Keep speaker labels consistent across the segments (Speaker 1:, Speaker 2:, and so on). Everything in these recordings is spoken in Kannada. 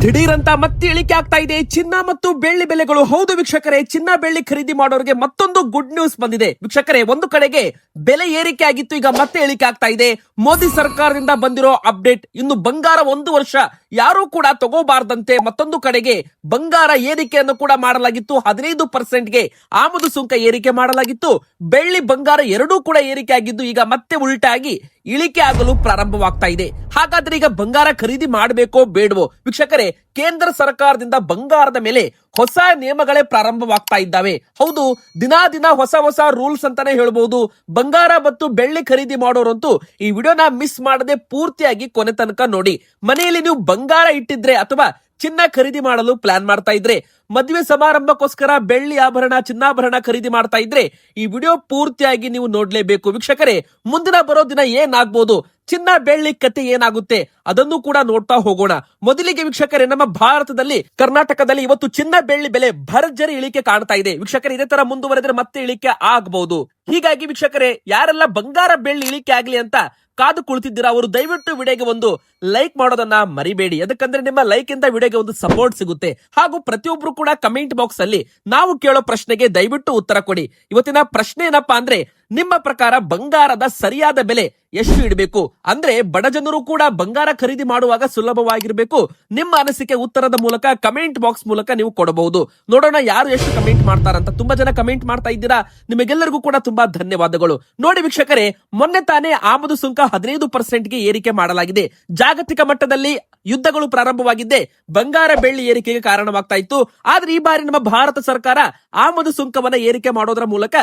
Speaker 1: ದಿಢೀರ್ ಅಂತ ಮತ್ತೆ ಇಳಿಕೆ ಆಗ್ತಾ ಇದೆ ಚಿನ್ನ ಮತ್ತು ಬೆಳ್ಳಿ ಬೆಲೆಗಳು. ಹೌದು ವೀಕ್ಷಕರೇ, ಚಿನ್ನ ಬೆಳ್ಳಿ ಖರೀದಿ ಮಾಡೋರಿಗೆ ಮತ್ತೊಂದು ಗುಡ್ ನ್ಯೂಸ್ ಬಂದಿದೆ ವೀಕ್ಷಕರೇ. ಒಂದು ಕಡೆಗೆ ಬೆಲೆ ಏರಿಕೆ ಆಗಿತ್ತು, ಈಗ ಮತ್ತೆ ಇಳಿಕೆ ಆಗ್ತಾ ಇದೆ. ಮೋದಿ ಸರ್ಕಾರದಿಂದ ಬಂದಿರೋ ಅಪ್ಡೇಟ್. ಇನ್ನು ಬಂಗಾರ 1 ವರ್ಷ ಯಾರು ಕೂಡ ತಗೋಬಾರ್ದಂತೆ. ಮತ್ತೊಂದು ಕಡೆಗೆ ಬಂಗಾರ ಏರಿಕೆಯನ್ನು ಕೂಡ ಮಾಡಲಾಗಿತ್ತು. 15%ಗೆ ಆಮದು ಸುಂಕ ಏರಿಕೆ ಮಾಡಲಾಗಿತ್ತು. ಬೆಳ್ಳಿ ಬಂಗಾರ ಎರಡೂ ಕೂಡ ಏರಿಕೆ ಆಗಿದ್ದು ಈಗ ಮತ್ತೆ ಉಲ್ಟಾಗಿ ಇಳಿಕೆ ಆಗಲು ಪ್ರಾರಂಭವಾಗ್ತಾ ಇದೆ. ಹಾಗಾದ್ರೆ ಈಗ ಬಂಗಾರ ಖರೀದಿ ಮಾಡಬೇಕೋ ಬೇಡವೋ ವೀಕ್ಷಕರೇ? ಕೇಂದ್ರ ಸರ್ಕಾರದಿಂದ ಬಂಗಾರದ ಮೇಲೆ ಹೊಸ ನಿಯಮಗಳೇ ಪ್ರಾರಂಭವಾಗ್ತಾ ಇದ್ದಾವೆ. ಹೌದು, ದಿನ ಹೊಸ ರೂಲ್ಸ್ ಅಂತಾನೆ ಹೇಳ್ಬಹುದು. ಬಂಗಾರ ಮತ್ತು ಬೆಳ್ಳಿ ಖರೀದಿ ಮಾಡೋರಂತೂ ಈ ವಿಡಿಯೋನ ಮಿಸ್ ಮಾಡದೆ ಪೂರ್ತಿಯಾಗಿ ಕೊನೆ ತನಕ ನೋಡಿ. ಮನೆಯಲ್ಲಿ ನೀವು ಬಂಗಾರ ಇಟ್ಟಿದ್ರೆ ಅಥವಾ ಚಿನ್ನ ಖರೀದಿ ಮಾಡಲು ಪ್ಲಾನ್ ಮಾಡ್ತಾ ಇದ್ರೆ, ಮದುವೆ ಸಮಾರಂಭಕ್ಕೋಸ್ಕರ ಬೆಳ್ಳಿ ಆಭರಣ ಚಿನ್ನಾಭರಣ ಖರೀದಿ ಮಾಡ್ತಾ ಇದ್ರೆ ಈ ವಿಡಿಯೋ ಪೂರ್ತಿಯಾಗಿ ನೀವು ನೋಡ್ಲೇಬೇಕು ವೀಕ್ಷಕರೇ. ಮುಂದಿನ ಬರೋ ದಿನ ಏನಾಗ್ಬೋದು, ಚಿನ್ನ ಬೆಳ್ಳಿ ಕತೆ ಏನಾಗುತ್ತೆ ಅದನ್ನು ಕೂಡ ನೋಡ್ತಾ ಹೋಗೋಣ. ಮೊದಲಿಗೆ ವೀಕ್ಷಕರೇ, ನಮ್ಮ ಭಾರತದಲ್ಲಿ ಕರ್ನಾಟಕದಲ್ಲಿ ಇವತ್ತು ಚಿನ್ನ ಬೆಳ್ಳಿ ಬೆಲೆ ಭರ್ಜರಿ ಇಳಿಕೆ ಕಾಣ್ತಾ ಇದೆ ವೀಕ್ಷಕರೇ. ಇದೇ ತರ ಮುಂದುವರೆದ್ರೆ ಮತ್ತೆ ಇಳಿಕೆ ಆಗಬಹುದು. ಹೀಗಾಗಿ ವೀಕ್ಷಕರೇ, ಯಾರೆಲ್ಲ ಬಂಗಾರ ಬೆಳ್ಳಿ ಇಳಿಕೆ ಆಗ್ಲಿ ಅಂತ ಕಾದು ಕುಳಿತಿದ್ದೀರಾ ಅವರು ದಯವಿಟ್ಟು ವಿಡಿಯೋಗೆ ಒಂದು ಲೈಕ್ ಮಾಡೋದನ್ನ ಮರಿಬೇಡಿ. ಯಾಕಂದ್ರೆ ನಿಮ್ಮ ಲೈಕ್ ಇಂದ ವಿಡಿಯೋಗೆ ಒಂದು ಸಪೋರ್ಟ್ ಸಿಗುತ್ತೆ. ಹಾಗೂ ಪ್ರತಿಯೊಬ್ರು ಕೂಡ ಕಮೆಂಟ್ ಬಾಕ್ಸ್ ಅಲ್ಲಿ ನಾವು ಕೇಳೋ ಪ್ರಶ್ನೆಗೆ ದಯವಿಟ್ಟು ಉತ್ತರ ಕೊಡಿ. ಇವತ್ತಿನ ಪ್ರಶ್ನೆ ಏನಪ್ಪಾ ಅಂದ್ರೆ, ನಿಮ್ಮ ಪ್ರಕಾರ ಬಂಗಾರದ ಸರಿಯಾದ ಬೆಲೆ ಎಷ್ಟು ಇಡಬೇಕು? ಅಂದ್ರೆ ಬಡ ಜನರು ಕೂಡ ಬಂಗಾರ ಖರೀದಿ ಮಾಡುವಾಗ ಸುಲಭವಾಗಿರ್ಬೇಕು. ನಿಮ್ಮ ಅನಿಸಿಕೆ ಉತ್ತರದ ಮೂಲಕ ಕಮೆಂಟ್ ಬಾಕ್ಸ್ ಮೂಲಕ ನೀವು ಕೊಡಬಹುದು. ನೋಡೋಣ ಯಾರು ಎಷ್ಟು ಕಮೆಂಟ್ ಮಾಡ್ತಾರಂತ. ತುಂಬಾ ಜನ ಕಮೆಂಟ್ ಮಾಡ್ತಾ ಇದ್ದೀರಾ, ನಿಮಗೆಲ್ಲರಿಗೂ ಕೂಡ ತುಂಬಾ ಧನ್ಯವಾದಗಳು. ನೋಡಿ ವೀಕ್ಷಕರೇ, ಮೊನ್ನೆ ತಾನೇ ಆಮದು ಸುಂಕ 15%ಗೆ ಏರಿಕೆ ಮಾಡಲಾಗಿದೆ. ಜಾಗತಿಕ ಮಟ್ಟದಲ್ಲಿ ಯುದ್ಧಗಳು ಪ್ರಾರಂಭವಾಗಿದ್ದೆ ಬಂಗಾರ ಬೆಳ್ಳಿ ಏರಿಕೆಗೆ ಕಾರಣವಾಗ್ತಾ ಇತ್ತು. ಆದ್ರೆ ಈ ಬಾರಿ ನಮ್ಮ ಭಾರತ ಸರ್ಕಾರ ಆಮದು ಸುಂಕವನ್ನ ಏರಿಕೆ ಮಾಡೋದ್ರ ಮೂಲಕ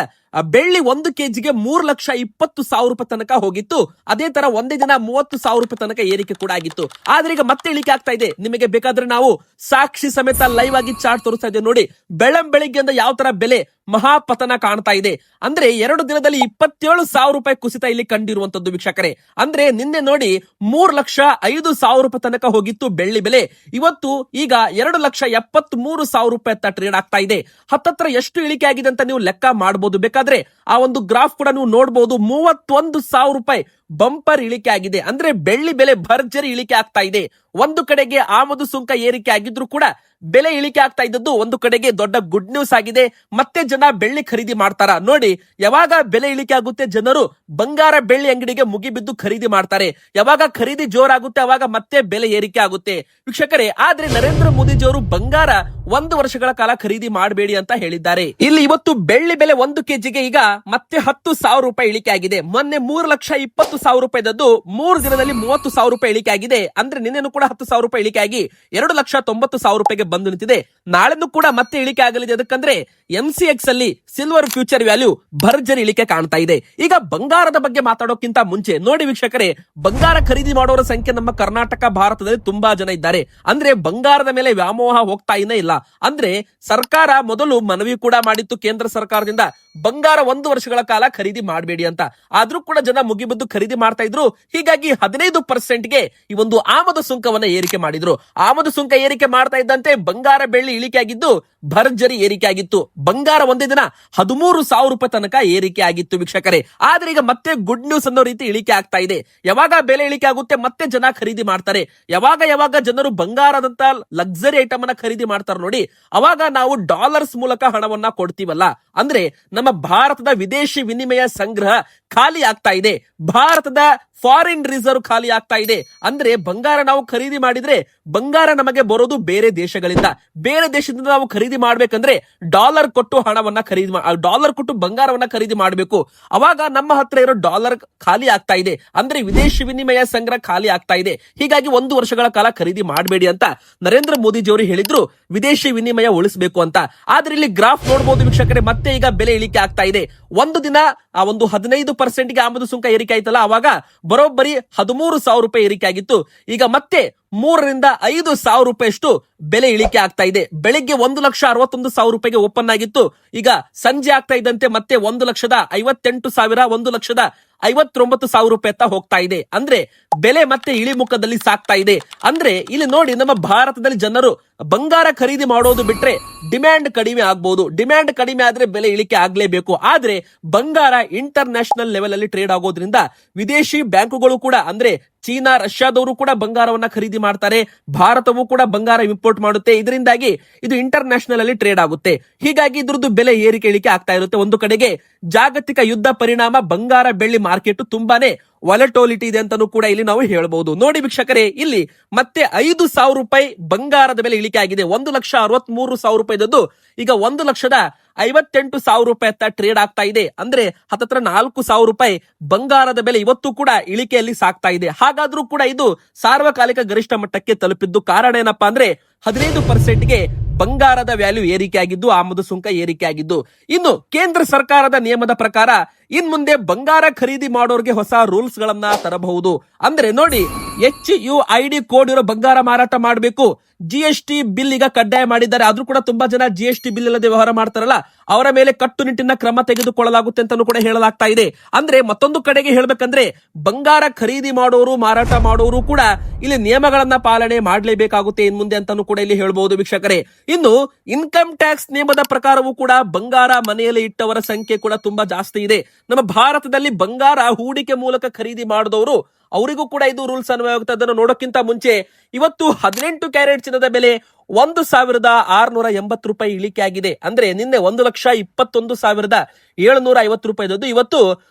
Speaker 1: ಬೆಳ್ಳಿ 1 ಕೆಜಿಗೆ 3,20,000 ರೂಪಾಯಿ ತನಕ ಹೋಗಿತ್ತು. ಅದೇ ತರ ಒಂದೇ ದಿನ 30,000 ರೂಪಾಯಿ ತನಕ ಏರಿಕೆ ಕೂಡ ಆಗಿತ್ತು. ಆದ್ರೆ ಈಗ ಮತ್ತೆ ಇಳಿಕೆ ಆಗ್ತಾ ಇದೆ. ನಿಮಗೆ ಬೇಕಾದ್ರೆ ನಾವು ಸಾಕ್ಷಿ ಸಮೇತ ಲೈವ್ ಆಗಿ ಚಾರ್ಟ್ ತೋರಿಸ್ತಾ ಇದ್ದೇವೆ ನೋಡಿ. ಬೆಳಗ್ಗೆಯಿಂದ ಯಾವ ತರ ಬೆಲೆ ಮಹಾಪತನ ಕಾಣ್ತಾ ಇದೆ ಅಂದ್ರೆ 2 ದಿನದಲ್ಲಿ 27,000 ರೂಪಾಯಿ ಕುಸಿತ ಇಲ್ಲಿ ಕಂಡಿರುವಂತದ್ದು ವೀಕ್ಷಕರೇ. ಅಂದ್ರೆ ನಿನ್ನೆ ನೋಡಿ 3,05,000 ರೂಪಾಯಿ ತನಕ ಹೋಗಿತ್ತು ಬೆಳ್ಳಿ ಬೆಲೆ. ಇವತ್ತು ಈಗ 2,73,000 ರೂಪಾಯಿ ಅಂತ ಟ್ರೇಡ್ ಆಗ್ತಾ ಇದೆ. ಹತ್ತತ್ರ ಎಷ್ಟು ಇಳಿಕೆ ಆಗಿದೆ ಅಂತ ನೀವು ಲೆಕ್ಕ ಮಾಡಬಹುದು. ಬೇಕಾದ್ರೆ ಆ ಒಂದು ಗ್ರಾಫ್ ಕೂಡ ನೀವು ನೋಡಬಹುದು. 31,000 ರೂಪಾಯಿ ಬಂಪರ್ ಇಳಿಕೆ ಆಗಿದೆ. ಅಂದ್ರೆ ಬೆಳ್ಳಿ ಬೆಲೆ ಭರ್ಜರಿ ಇಳಿಕೆ ಆಗ್ತಾ ಇದೆ. ಒಂದು ಕಡೆಗೆ ಆಮದು ಸುಂಕ ಏರಿಕೆ ಆಗಿದ್ರು ಕೂಡ ಬೆಲೆ ಇಳಿಕೆ ಆಗ್ತಾ ಇದ್ದದ್ದು ಒಂದು ಕಡೆಗೆ ದೊಡ್ಡ ಗುಡ್ ನ್ಯೂಸ್ ಆಗಿದೆ. ಮತ್ತೆ ಜನ ಬೆಳ್ಳಿ ಖರೀದಿ ಮಾಡ್ತಾರ ನೋಡಿ. ಯಾವಾಗ ಬೆಲೆ ಇಳಿಕೆ ಆಗುತ್ತೆ ಜನರು ಬಂಗಾರ ಬೆಳ್ಳಿ ಅಂಗಡಿಗೆ ಮುಗಿಬಿದ್ದು ಖರೀದಿ ಮಾಡ್ತಾರೆ. ಯಾವಾಗ ಖರೀದಿ ಜೋರಾಗುತ್ತೆ ಅವಾಗ ಮತ್ತೆ ಬೆಲೆ ಏರಿಕೆ ಆಗುತ್ತೆ ವೀಕ್ಷಕರೇ. ಆದ್ರೆ ನರೇಂದ್ರ ಮೋದಿಜಿಯವರು ಬಂಗಾರ 1 ವರ್ಷಗಳ ಕಾಲ ಖರೀದಿ ಮಾಡಬೇಡಿ ಅಂತ ಹೇಳಿದ್ದಾರೆ. ಇಲ್ಲಿ ಇವತ್ತು ಬೆಳ್ಳಿ ಬೆಲೆ 1 ಕೆಜಿಗೆ ಈಗ ಮತ್ತೆ 10,000 ರೂಪಾಯಿ ಇಳಿಕೆ ಆಗಿದೆ. ಮೊನ್ನೆ 3,20,000 ರೂಪಾಯಿದದ್ದು 3 ದಿನದಲ್ಲಿ 30,000 ರೂಪಾಯಿ ಇಳಿಕೆ ಆಗಿದೆ. ಅಂದ್ರೆ ನಿನ್ನೆನೂ ಕೂಡ 10,000 ರೂಪಾಯಿ ಇಳಿಕೆ ಆಗಿ 2,90,000 ರೂಪಾಯಿಗೆ ಬಂದು ನಿಂತಿದೆ. ನಾಳೆನೂ ಕೂಡ ಮತ್ತೆ ಇಳಿಕೆ ಆಗಲಿದೆ. ಅದಕ್ಕಂದ್ರೆ MCX ಅಲ್ಲಿ ಸಿಲ್ವರ್ ಫ್ಯೂಚರ್ ವ್ಯಾಲ್ಯೂ ಭರ್ಜರಿ ಇಳಿಕೆ ಕಾಣ್ತಾ ಇದೆ. ಈಗ ಬಂಗಾರದ ಬಗ್ಗೆ ಮಾತಾಡೋಕ್ಕಿಂತ ಮುಂಚೆ ನೋಡಿ ವೀಕ್ಷಕರೇ, ಬಂಗಾರ ಖರೀದಿ ಮಾಡೋರ ಸಂಖ್ಯೆ ನಮ್ಮ ಕರ್ನಾಟಕ ಭಾರತದಲ್ಲಿ ತುಂಬಾ ಜನ ಇದ್ದಾರೆ. ಅಂದ್ರೆ ಬಂಗಾರದ ಮೇಲೆ ವ್ಯಾಮೋಹ ಹೋಗ್ತಾ ಇಲ್ಲ. ಅಂದ್ರೆ ಸರ್ಕಾರ ಮೊದಲು ಮನವಿ ಕೂಡ ಮಾಡಿತ್ತು ಕೇಂದ್ರ ಸರ್ಕಾರದಿಂದ ಬಂಗಾರ 1 ವರ್ಷಗಳ ಕಾಲ ಖರೀದಿ ಮಾಡಬೇಡಿ ಅಂತ. ಆದ್ರೂ ಕೂಡ ಜನ ಮುಗಿಬಿದ್ದು ಖರೀದಿ ಮಾಡ್ತಾ ಇದ್ರು. ಹೀಗಾಗಿ 15%ಗೆ ಈ ಒಂದು ಆಮದು ಸುಂಕವನ್ನ ಏರಿಕೆ ಮಾಡಿದ್ರು. ಆಮದು ಸುಂಕ ಏರಿಕೆ ಮಾಡ್ತಾ ಇದ್ದಂತೆ ಬಂಗಾರ ಬೆಳ್ಳಿ ಇಳಿಕೆ ಆಗಿದ್ದು ಭರ್ಜರಿ ಏರಿಕೆ ಆಗಿತ್ತು. ಬಂಗಾರ ಒಂದೇ ದಿನ 13,000 ರೂಪಾಯಿ ತನಕ ಏರಿಕೆ ಆಗಿತ್ತು ವೀಕ್ಷಕರೇ. ಆದ್ರೆ ಈಗ ಮತ್ತೆ ಗುಡ್ ನ್ಯೂಸ್ ಅನ್ನೋ ರೀತಿ ಇಳಿಕೆ ಆಗ್ತಾ ಇದೆ. ಯಾವಾಗ ಬೆಲೆ ಇಳಿಕೆ ಆಗುತ್ತೆ ಮತ್ತೆ ಜನ ಖರೀದಿ ಮಾಡ್ತಾರೆ. ಯಾವಾಗ ಜನರು ಬಂಗಾರದಂತ ಲಕ್ಸರಿ ಐಟಮ್ ಅನ್ನ ಖರೀದಿ ಮಾಡ್ತಾರೆ ನೋಡಿ, ಅವಾಗ ನಾವು ಡಾಲರ್ಸ್ ಮೂಲಕ ಹಣವನ್ನ ಕೊಡ್ತೀವಲ್ಲ. ಅಂದ್ರೆ ನಮ್ಮ ಭಾರತದ ವಿದೇಶಿ ವಿನಿಮಯ ಸಂಗ್ರಹ ಖಾಲಿ ಆಗ್ತಾ ಇದೆ. ಭಾರತದ ಫಾರಿನ್ ರಿಸರ್ವ್ ಖಾಲಿ ಆಗ್ತಾ ಇದೆ. ಅಂದ್ರೆ ಬಂಗಾರ ನಾವು ಖರೀದಿ ಮಾಡಿದ್ರೆ ಬಂಗಾರ ನಮಗೆ ಬರೋದು ಬೇರೆ ದೇಶಗಳಿಂದ. ಬೇರೆ ದೇಶದಿಂದ ನಾವು ಖರೀದಿ ಮಾಡ್ಬೇಕಂದ್ರೆ ಡಾಲರ್ ಕೊಟ್ಟು ಹಣವನ್ನ ಡಾಲರ್ ಕೊಟ್ಟು ಬಂಗಾರವನ್ನ ಖರೀದಿ ಮಾಡಬೇಕು. ಅವಾಗ ನಮ್ಮ ಹತ್ರ ಇರೋ ಡಾಲರ್ ಖಾಲಿ ಆಗ್ತಾ ಇದೆ. ಅಂದ್ರೆ ವಿದೇಶಿ ವಿನಿಮಯ ಸಂಗ್ರಹ ಖಾಲಿ ಆಗ್ತಾ ಇದೆ. ಹೀಗಾಗಿ 1 ವರ್ಷಗಳ ಕಾಲ ಖರೀದಿ ಮಾಡಬೇಡಿ ಅಂತ ನರೇಂದ್ರ ಮೋದಿಜಿಯವರು ಹೇಳಿದ್ರು, ವಿದೇಶಿ ವಿನಿಮಯ ಉಳಿಸಬೇಕು ಅಂತ. ಆದ್ರೆ ಇಲ್ಲಿ ಗ್ರಾಫ್ ನೋಡಬಹುದು ವೀಕ್ಷಕರೇ, ಮತ್ತೆ ಈಗ ಬೆಲೆ ಇಳಿಕೆ ಆಗ್ತಾ ಇದೆ. ಒಂದು ದಿನ ಆ ಒಂದು 15%ಗೆ ಆಮದು ಸುಂಕ ಏರಿಕೆ ಆಯ್ತಲ್ಲ, ಅವಾಗ ಬರೋಬ್ಬರಿ 13,000 ರೂಪಾಯಿ ಏರಿಕೆ ಆಗಿತ್ತು. ಈಗ ಮತ್ತೆ 3,000-5,000 ರೂಪಾಯಿಯಷ್ಟು ಬೆಲೆ ಇಳಿಕೆ ಆಗ್ತಾ ಇದೆ. ಬೆಳಿಗ್ಗೆ 1,61,000 ರೂಪಾಯಿಗೆ ಓಪನ್ ಆಗಿತ್ತು. ಈಗ ಸಂಜೆ ಆಗ್ತಾ ಇದ್ದಂತೆ ಮತ್ತೆ 1,58,000 1,59,000 ರೂಪಾಯಿ ಅಂತ ಹೋಗ್ತಾ ಇದೆ. ಅಂದ್ರೆ ಬೆಲೆ ಮತ್ತೆ ಇಳಿಮುಖದಲ್ಲಿ ಸಾಕ್ತಾ ಇದೆ. ಅಂದ್ರೆ ಇಲ್ಲಿ ನೋಡಿ, ನಮ್ಮ ಭಾರತದಲ್ಲಿ ಜನರು ಬಂಗಾರ ಖರೀದಿ ಮಾಡೋದು ಬಿಟ್ರೆ ಡಿಮ್ಯಾಂಡ್ ಕಡಿಮೆ ಆಗ್ಬಹುದು. ಡಿಮ್ಯಾಂಡ್ ಕಡಿಮೆ ಆದ್ರೆ ಬೆಲೆ ಇಳಿಕೆ ಆಗ್ಲೇಬೇಕು. ಆದ್ರೆ ಬಂಗಾರ ಇಂಟರ್ ನ್ಯಾಷನಲ್ ಲೆವೆಲ್ ಅಲ್ಲಿ ಟ್ರೇಡ್ ಆಗೋದ್ರಿಂದ ವಿದೇಶಿ ಬ್ಯಾಂಕುಗಳು ಕೂಡ ಅಂದ್ರೆ ಚೀನಾ, ರಷ್ಯಾದವರು ಕೂಡ ಬಂಗಾರವನ್ನ ಖರೀದಿ ಮಾಡ್ತಾರೆ. ಭಾರತವು ಕೂಡ ಬಂಗಾರ ಇಂಪೋರ್ಟ್ ಮಾಡುತ್ತೆ. ಇದರಿಂದಾಗಿ ಇದು ಇಂಟರ್ ನ್ಯಾಷನಲ್ ಅಲ್ಲಿ ಟ್ರೇಡ್ ಆಗುತ್ತೆ. ಹೀಗಾಗಿ ಇದ್ರದ್ದು ಬೆಲೆ ಏರಿಕೆ ಇಳಿಕೆ ಆಗ್ತಾ ಇರುತ್ತೆ. ಒಂದು ಕಡೆಗೆ ಜಾಗತಿಕ ಯುದ್ಧ ಪರಿಣಾಮ ಬಂಗಾರ ಬೆಳ್ಳಿ ಮಾರ್ಕೆಟ್ ತುಂಬಾನೇ ವಾಲಟೋಲಿಟಿ ಇದೆ ಅಂತಾನೂ ಕೂಡ ಇಲ್ಲಿ ನಾವು ಹೇಳ್ಬಹುದು. ನೋಡಿ ವೀಕ್ಷಕರೇ, ಇಲ್ಲಿ ಮತ್ತೆ 5,000 ರೂಪಾಯಿ ಬಂಗಾರದ ಬೆಲೆ ಇಳಿಕೆ ಆಗಿದೆ. 1,63,000 ರೂಪಾಯಿದದ್ದು ಈಗ 1,58,000 ರೂಪಾಯಿ ಹತ್ತ ಟ್ರೇಡ್ ಆಗ್ತಾ ಇದೆ. ಅಂದ್ರೆ ಹತ್ತತ್ರ 4,000 ರೂಪಾಯಿ ಬಂಗಾರದ ಬೆಲೆ ಇವತ್ತು ಕೂಡ ಇಳಿಕೆಯಲ್ಲಿ ಸಾಗ್ತಾ ಇದೆ. ಹಾಗಾದ್ರೂ ಕೂಡ ಇದು ಸಾರ್ವಕಾಲಿಕ ಗರಿಷ್ಠ ಮಟ್ಟಕ್ಕೆ ತಲುಪಿದ್ದು ಕಾರಣ ಏನಪ್ಪಾ ಅಂದ್ರೆ 15%ಗೆ ಬಂಗಾರದ ವ್ಯಾಲ್ಯೂ ಏರಿಕೆ ಆಗಿದ್ದು, ಆಮದು ಸುಂಕ ಏರಿಕೆ ಆಗಿದ್ದು. ಇನ್ನು ಕೇಂದ್ರ ಸರ್ಕಾರದ ನಿಯಮದ ಪ್ರಕಾರ ಇನ್ ಮುಂದೆ ಬಂಗಾರ ಖರೀದಿ ಮಾಡೋರ್ಗೆ ಹೊಸ ರೂಲ್ಸ್ ಗಳನ್ನ ತರಬಹುದು. ಅಂದ್ರೆ ನೋಡಿ, HUID ಕೋಡ್ ಇರೋ ಬಂಗಾರ ಮಾರಾಟ ಮಾಡಬೇಕು. GST ಬಿಲ್ ಈಗ ಕಡ್ಡಾಯ ಮಾಡಿದ್ದಾರೆ. ಆದ್ರೂ ಕೂಡ ತುಂಬಾ ಜನ GST ಬಿಲ್ ಇಲ್ಲದೆ ವ್ಯವಹಾರ ಮಾಡ್ತಾರಲ್ಲ, ಅವರ ಮೇಲೆ ಕಟ್ಟುನಿಟ್ಟಿನ ಕ್ರಮ ತೆಗೆದುಕೊಳ್ಳಲಾಗುತ್ತೆ ಅಂತಾನೂ ಕೂಡ ಹೇಳಲಾಗ್ತಾ ಇದೆ. ಅಂದ್ರೆ ಮತ್ತೊಂದು ಕಡೆಗೆ ಹೇಳ್ಬೇಕಂದ್ರೆ ಬಂಗಾರ ಖರೀದಿ ಮಾಡೋರು, ಮಾರಾಟ ಮಾಡೋರು ಕೂಡ ಇಲ್ಲಿ ನಿಯಮಗಳನ್ನ ಪಾಲನೆ ಮಾಡಲೇಬೇಕಾಗುತ್ತೆ ಇನ್ ಮುಂದೆ ಅಂತಾನೂ ಕೂಡ ಇಲ್ಲಿ ಹೇಳ್ಬಹುದು ವೀಕ್ಷಕರೇ. ಇನ್ನು ಇನ್ಕಮ್ ಟ್ಯಾಕ್ಸ್ ನಿಯಮದ ಪ್ರಕಾರವೂ ಕೂಡ ಬಂಗಾರ ಮನೆಯಲ್ಲಿ ಇಟ್ಟವರ ಸಂಖ್ಯೆ ಕೂಡ ತುಂಬಾ ಜಾಸ್ತಿ ಇದೆ. ನಮ್ಮ ಭಾರತದಲ್ಲಿ ಬಂಗಾರ ಹೂಡಿಕೆ ಮೂಲಕ ಖರೀದಿ ಮಾಡಿದವರು ಅವರಿಗೂ ಕೂಡ ಇದು ರೂಲ್ಸ್ ಅನ್ವಯವಾಗುತ್ತೆ. ಅದನ್ನು ನೋಡೋಕ್ಕಿಂತ ಮುಂಚೆ ಇವತ್ತು 18 ಕ್ಯಾರೆಟ್ ಚಿನ್ನದ ಬೆಲೆ 1,680 ರೂಪಾಯಿ ಇಳಿಕೆ ಆಗಿದೆ. ಅಂದ್ರೆ ನಿನ್ನೆ 1,21,750 ರೂಪಾಯಿದದ್ದು ಇವತ್ತು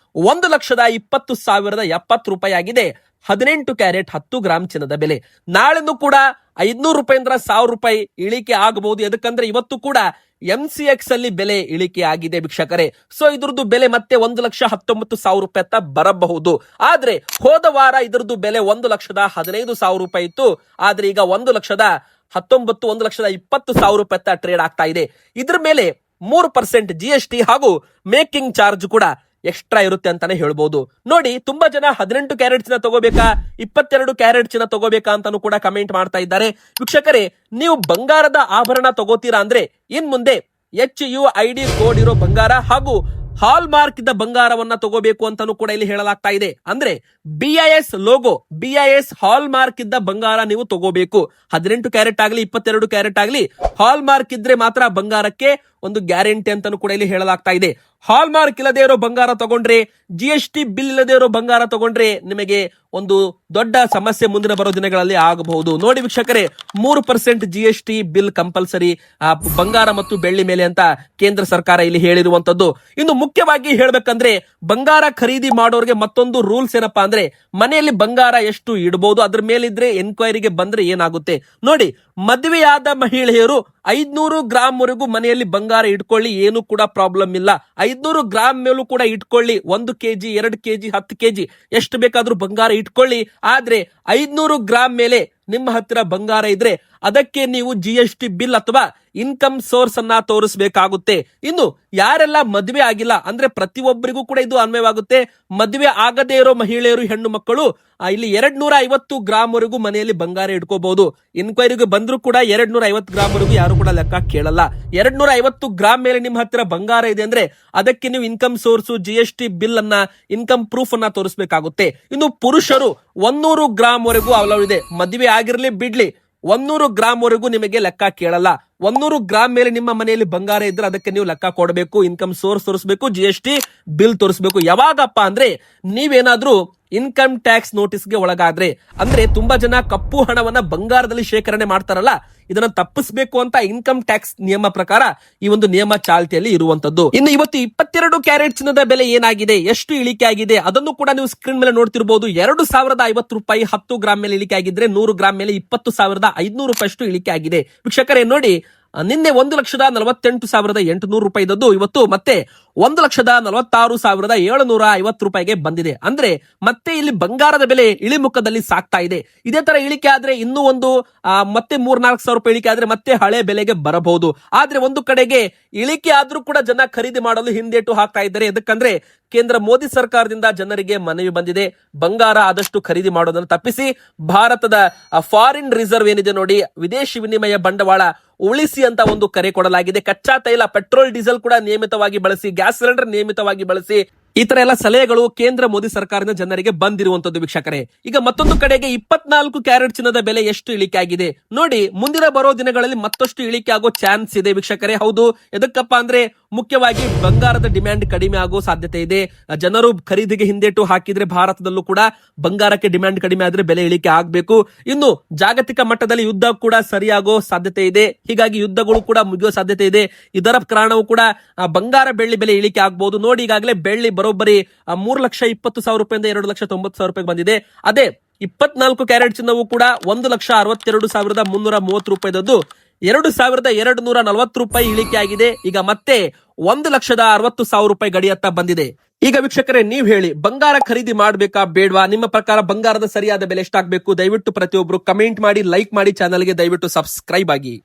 Speaker 1: 1,20,070 ರೂಪಾಯಿ ಆಗಿದೆ. 18 ಕ್ಯಾರೆಟ್ 10 ಗ್ರಾಮ್ ಚಿನ್ನದ ಬೆಲೆ. ನಾಳೆನೂ ಕೂಡ 500 ರೂಪಾಯಿಂದ 1,000 ರೂಪಾಯಿ ಇಳಿಕೆ ಆಗಬಹುದು. ಎದಕ್ಕಂದ್ರೆ ಇವತ್ತು ಕೂಡ MCX ಅಲ್ಲಿ ಬೆಲೆ ಇಳಿಕೆ ಆಗಿದೆ ವೀಕ್ಷಕರೇ. ಸೊ ಇದ್ರದ್ದು ಬೆಲೆ ಮತ್ತೆ 1,19,000 ರೂಪಾಯಿ ಅಂತ ಬರಬಹುದು. ಆದ್ರೆ ಹೋದ ವಾರ ಇದ್ರದ್ದು ಬೆಲೆ 1,15,000 ರೂಪಾಯಿ ಇತ್ತು. ಆದ್ರೆ ಈಗ 1,19,000 1,20,000 ರೂಪಾಯಿ ಅಂತ ಟ್ರೇಡ್ ಆಗ್ತಾ ಇದೆ. ಇದ್ರ ಮೇಲೆ 3% GST ಹಾಗೂ ಮೇಕಿಂಗ್ ಚಾರ್ಜ್ ಕೂಡ ಎಕ್ಸ್ಟ್ರಾ ಇರುತ್ತೆ ಅಂತಾನೆ ಹೇಳ್ಬಹುದು. ನೋಡಿ, ತುಂಬಾ ಜನ 18 ಕ್ಯಾರೆಟ್ ಚಿನ್ನ ತಗೋಬೇಕಾ, 22 ಕ್ಯಾರೆಟ್ ಚಿನ್ನ ತಗೋಬೇಕಾ ಅಂತಾನು ಕೂಡ ಕಮೆಂಟ್ ಮಾಡ್ತಾ ಇದ್ದಾರೆ. ವೀಕ್ಷಕರೇ, ನೀವು ಬಂಗಾರದ ಆಭರಣ ತಗೋತೀರಾ ಅಂದ್ರೆ ಇನ್ ಮುಂದೆ HUID ಕೋಡ್ ಇರೋ ಬಂಗಾರ ಹಾಗೂ ಹಾಲ್ ಮಾರ್ಕ್ ಇದ್ದ ಬಂಗಾರವನ್ನ ತಗೋಬೇಕು ಅಂತಾನು ಕೂಡ ಇಲ್ಲಿ ಹೇಳಲಾಗ್ತಾ ಇದೆ. ಅಂದ್ರೆ BIS ಲೋಗೋ, BIS ಹಾಲ್ ಮಾರ್ಕ್ ಇದ್ದ ಬಂಗಾರ ನೀವು ತಗೋಬೇಕು. 18 ಕ್ಯಾರೆಟ್ ಆಗ್ಲಿ 22 ಕ್ಯಾರೆಟ್ ಆಗ್ಲಿ ಹಾಲ್ ಮಾರ್ಕ್ ಇದ್ರೆ ಮಾತ್ರ ಬಂಗಾರಕ್ಕೆ ಒಂದು ಗ್ಯಾರಂಟಿ ಅಂತಾನು ಕೂಡ ಇಲ್ಲಿ ಹೇಳಲಾಗ್ತಾ ಇದೆ. ಹಾಲ್ ಮಾರ್ಕ್ ಇಲ್ಲದೆ ಇರೋ ಬಂಗಾರ ತಗೊಂಡ್ರೆ, GST ಬಿಲ್ ಇಲ್ಲದೆ ಇರೋ ಬಂಗಾರ ತಗೊಂಡ್ರೆ ನಿಮಗೆ ಒಂದು ದೊಡ್ಡ ಸಮಸ್ಯೆ ಮುಂದಿನ ಬರೋ ದಿನಗಳಲ್ಲಿ ಆಗಬಹುದು. ನೋಡಿ ವೀಕ್ಷಕರೇ, 3% GST ಬಿಲ್ ಕಂಪಲ್ಸರಿ ಬಂಗಾರ ಮತ್ತು ಬೆಳ್ಳಿ ಮೇಲೆ ಅಂತ ಕೇಂದ್ರ ಸರ್ಕಾರ ಇಲ್ಲಿ ಹೇಳಿರುವಂತದ್ದು. ಇನ್ನು ಮುಖ್ಯವಾಗಿ ಹೇಳ್ಬೇಕಂದ್ರೆ ಬಂಗಾರ ಖರೀದಿ ಮಾಡೋರಿಗೆ ಮತ್ತೊಂದು ರೂಲ್ಸ್ ಏನಪ್ಪಾ ಅಂದ್ರೆ ಮನೆಯಲ್ಲಿ ಬಂಗಾರ ಎಷ್ಟು ಇಡಬಹುದು, ಅದ್ರ ಮೇಲಿದ್ರೆ ಎನ್ಕ್ವೈರಿಗೆ ಬಂದ್ರೆ ಏನಾಗುತ್ತೆ ನೋಡಿ. ಮದುವೆಯಾದ ಮಹಿಳೆಯರು 500 ಗ್ರಾಮ್ ವರೆಗೂ ಮನೆಯಲ್ಲಿ ಬಂಗಾರ ಇಟ್ಕೊಳ್ಳಿ, ಏನು ಕೂಡ ಪ್ರಾಬ್ಲಮ್ ಇಲ್ಲ. 500 ಗ್ರಾಮ್ ಮೇಲೂ ಕೂಡ ಇಟ್ಕೊಳ್ಳಿ. 1 kg 2 kg 10 kg ಎಷ್ಟು ಬೇಕಾದ್ರೂ ಬಂಗಾರ ಇಟ್ಕೊಳ್ಳಿ. ಆದ್ರೆ 500 ಗ್ರಾಮ್ ಮೇಲೆ ನಿಮ್ಮ ಹತ್ತಿರ ಬಂಗಾರ ಇದ್ರೆ ಅದಕ್ಕೆ ನೀವು GST ಬಿಲ್ ಅಥವಾ ಇನ್ಕಮ್ ಸೋರ್ಸ್ ಅನ್ನ ತೋರಿಸಬೇಕಾಗುತ್ತೆ. ಇನ್ನು ಯಾರೆಲ್ಲ ಮದುವೆ ಆಗಿಲ್ಲ ಅಂದ್ರೆ ಪ್ರತಿಯೊಬ್ಬರಿಗೂ ಕೂಡ ಇದು ಅನ್ವಯವಾಗುತ್ತೆ. ಮದುವೆ ಆಗದೇ ಇರೋ ಮಹಿಳೆಯರು, ಹೆಣ್ಣು ಮಕ್ಕಳು ಇಲ್ಲಿ 250 ಗ್ರಾಮ್ ವರೆಗೂ ಮನೆಯಲ್ಲಿ ಬಂಗಾರ ಇಟ್ಕೋಬಹುದು. ಇನ್ಕ್ವೈರಿಗೆ ಬಂದ್ರು ಕೂಡ 250 ಗ್ರಾಮ್ ವರೆಗೂ ಯಾರು ಕೂಡ ಲೆಕ್ಕ ಕೇಳಲ್ಲ. 250 ಗ್ರಾಮ್ ಮೇಲೆ ನಿಮ್ಮ ಹತ್ತಿರ ಬಂಗಾರ ಇದೆ ಅಂದ್ರೆ ಅದಕ್ಕೆ ನೀವು ಇನ್ಕಮ್ ಸೋರ್ಸ್, GST ಬಿಲ್ ಅನ್ನ, ಇನ್ಕಮ್ ಪ್ರೂಫ್ ಅನ್ನ ತೋರಿಸಬೇಕಾಗುತ್ತೆ. ಇನ್ನು ಪುರುಷರು 100 ಗ್ರಾಮ್ ವರೆಗೂ ಅಲೌ ಇದೆ. ಮದುವೆ ಆಗಿರ್ಲಿ ಬಿಡ್ಲಿ 100 ಗ್ರಾಮ್ ವರೆಗೂ ನಿಮಗೆ ಲೆಕ್ಕ ಕೇಳಲ್ಲ. 100 ಗ್ರಾಮ್ ಮೇಲೆ ನಿಮ್ಮ ಮನೆಯಲ್ಲಿ ಬಂಗಾರ ಇದ್ರೆ ಅದಕ್ಕೆ ನೀವು ಲೆಕ್ಕ ಕೊಡಬೇಕು, ಇನ್ಕಮ್ ಸೋರ್ಸ್ ತೋರಿಸಬೇಕು, GST ಬಿಲ್ ತೋರಿಸಬೇಕು. ಯಾವಾಗಪ್ಪ ಅಂದ್ರೆ ನೀವೇನಾದ್ರೂ ಇನ್ಕಮ್ ಟ್ಯಾಕ್ಸ್ ನೋಟಿಸ್ಗೆ ಒಳಗಾದ್ರೆ, ಅಂದ್ರೆ ತುಂಬಾ ಜನ ಕಪ್ಪು ಹಣವನ್ನ ಬಂಗಾರದಲ್ಲಿ ಶೇಖರಣೆ ಮಾಡ್ತಾರಲ್ಲ, ಇದನ್ನ ತಪ್ಪಿಸಬೇಕು ಅಂತ ಇನ್ಕಮ್ ಟ್ಯಾಕ್ಸ್ ನಿಯಮ ಪ್ರಕಾರ ಈ ಒಂದು ನಿಯಮ ಚಾಲ್ತಿಯಲ್ಲಿ ಇರುವಂತದ್ದು. ಇನ್ನು ಇವತ್ತು 22 ಕ್ಯಾರೆಟ್ ಚಿನ್ನದ ಬೆಲೆ ಏನಾಗಿದೆ, ಎಷ್ಟು ಇಳಿಕೆ ಆಗಿದೆ ಅದನ್ನು ಕೂಡ ನೀವು ಸ್ಕ್ರೀನ್ ಮೇಲೆ ನೋಡ್ತಿರಬಹುದು. 2,050 ರೂಪಾಯಿ 10 ಗ್ರಾಮ್ ಮೇಲೆ ಇಳಿಕೆ ಆಗಿದ್ರೆ 100 ಗ್ರಾಮ್ ಮೇಲೆ 20,500 ರೂಪಾಯಿ ಅಷ್ಟು ಇಳಿಕೆ ಆಗಿದೆ. ವೀಕ್ಷಕರೇ ನೋಡಿ, ನಿನ್ನೆ 1,48,800 ರೂಪಾಯಿ ಇದ್ದದ್ದು ಇವತ್ತು ಮತ್ತೆ 1,46,750 ರೂಪಾಯಿಗೆ ಬಂದಿದೆ. ಅಂದ್ರೆ ಮತ್ತೆ ಇಲ್ಲಿ ಬಂಗಾರದ ಬೆಲೆ ಇಳಿಮುಖದಲ್ಲಿ ಸಾಕ್ತಾ ಇದೆ. ಇದೇ ತರ ಇಳಿಕೆ ಆದ್ರೆ ಇನ್ನೂ ಒಂದು ಮತ್ತೆ 3-4 ಸಾವಿರ ರೂಪಾಯಿ ಇಳಿಕೆ ಆದ್ರೆ ಮತ್ತೆ ಹಳೆ ಬೆಲೆಗೆ ಬರಬಹುದು. ಆದ್ರೆ ಒಂದು ಕಡೆಗೆ ಇಳಿಕೆ ಆದ್ರೂ ಕೂಡ ಜನ ಖರೀದಿ ಮಾಡಲು ಹಿಂದೇಟು ಹಾಕ್ತಾ ಇದ್ದಾರೆ. ಯಾಕಂದ್ರೆ ಕೇಂದ್ರ ಮೋದಿ ಸರ್ಕಾರದಿಂದ ಜನರಿಗೆ ಮನವಿ ಬಂದಿದೆ, ಬಂಗಾರ ಆದಷ್ಟು ಖರೀದಿ ಮಾಡೋದನ್ನು ತಪ್ಪಿಸಿ ಭಾರತದ ಫಾರಿನ್ ರಿಸರ್ವ್ ಏನಿದೆ ನೋಡಿ, ವಿದೇಶಿ ವಿನಿಮಯ ಬಂಡವಾಳ ಉಳಿಸಿ ಅಂತ ಒಂದು ಕರೆ ಕೊಡಲಾಗಿದೆ. ಕಚ್ಚಾ ತೈಲ, ಪೆಟ್ರೋಲ್, ಡೀಸೆಲ್ ಕೂಡ ನಿಯಮಿತವಾಗಿ ಬಳಸಿ, ಗ್ಯಾಸ್ ಸಿಲಿಂಡರ್ ನಿಯಮಿತವಾಗಿ ಬಳಸಿ. ಈ ತರ ಎಲ್ಲ ಸಲಹೆಗಳು ಕೇಂದ್ರ ಮೋದಿ ಸರ್ಕಾರದಿಂದ ಜನರಿಗೆ ಬಂದಿರುವಂತದ್ದು ವೀಕ್ಷಕರೇ. ಈಗ ಮತ್ತೊಂದು ಕಡೆಗೆ 24 ಕ್ಯಾರೆಟ್ ಚಿನ್ನದ ಬೆಲೆ ಎಷ್ಟು ಇಳಿಕೆ ಆಗಿದೆ ನೋಡಿ. ಮುಂದಿನ ಬರೋ ದಿನಗಳಲ್ಲಿ ಮತ್ತಷ್ಟು ಇಳಿಕೆ ಆಗೋ ಚಾನ್ಸ್ ಇದೆ ವೀಕ್ಷಕರೇ. ಹೌದು, ಎದಕ್ಕಪ್ಪ ಅಂದ್ರೆ ಮುಖ್ಯವಾಗಿ ಬಂಗಾರದ ಡಿಮ್ಯಾಂಡ್ ಕಡಿಮೆ ಆಗೋ ಸಾಧ್ಯತೆ ಇದೆ. ಜನರು ಖರೀದಿಗೆ ಹಿಂದೇಟು ಹಾಕಿದ್ರೆ ಭಾರತದಲ್ಲೂ ಕೂಡ ಬಂಗಾರಕ್ಕೆ ಡಿಮ್ಯಾಂಡ್ ಕಡಿಮೆ ಆದ್ರೆ ಬೆಲೆ ಇಳಿಕೆ ಆಗ್ಬೇಕು. ಇನ್ನು ಜಾಗತಿಕ ಮಟ್ಟದಲ್ಲಿ ಯುದ್ಧ ಕೂಡ ಸರಿಯಾಗೋ ಸಾಧ್ಯತೆ ಇದೆ. ಹೀಗಾಗಿ ಯುದ್ಧಗಳು ಕೂಡ ಮುಗಿಯೋ ಸಾಧ್ಯತೆ ಇದೆ. ಇದರ ಕಾರಣವೂ ಕೂಡ ಬಂಗಾರ ಬೆಳ್ಳಿ ಬೆಲೆ ಇಳಿಕೆ ಆಗ್ಬಹುದು ನೋಡಿ. ಈಗಾಗಲೇ ಬೆಳ್ಳಿ ಬರೋಬ್ಬರಿ 3,20,000 ರೂಪಾಯಿಂದ 2,90,000 ರೂಪಾಯಿ ಬಂದಿದೆ. ಅದೇ 24 ಕ್ಯಾರೆಟ್ ಚಿನ್ನವು ಕೂಡ 1,62,330 ರೂಪಾಯಿದದ್ದು 2,240 ರೂಪಾಯಿ ಇಳಿಕೆ ಆಗಿದೆ. ಈಗ ಮತ್ತೆ 1,60,000 ರೂಪಾಯಿ ಗಡಿಯತ್ತ ಬಂದಿದೆ. ಈಗ ವೀಕ್ಷಕರೇ, ನೀವ್ ಹೇಳಿ, ಬಂಗಾರ ಖರೀದಿ ಮಾಡ್ಬೇಕಾ ಬೇಡವಾ? ನಿಮ್ಮ ಪ್ರಕಾರ ಬಂಗಾರದ ಸರಿಯಾದ ಬೆಲೆ ಎಷ್ಟಾಗಬೇಕು? ದಯವಿಟ್ಟು ಪ್ರತಿಯೊಬ್ರು ಕಮೆಂಟ್ ಮಾಡಿ, ಲೈಕ್ ಮಾಡಿ, ಚಾನಲ್ಗೆ ದಯವಿಟ್ಟು ಸಬ್ಸ್ಕ್ರೈಬ್ ಆಗಿ.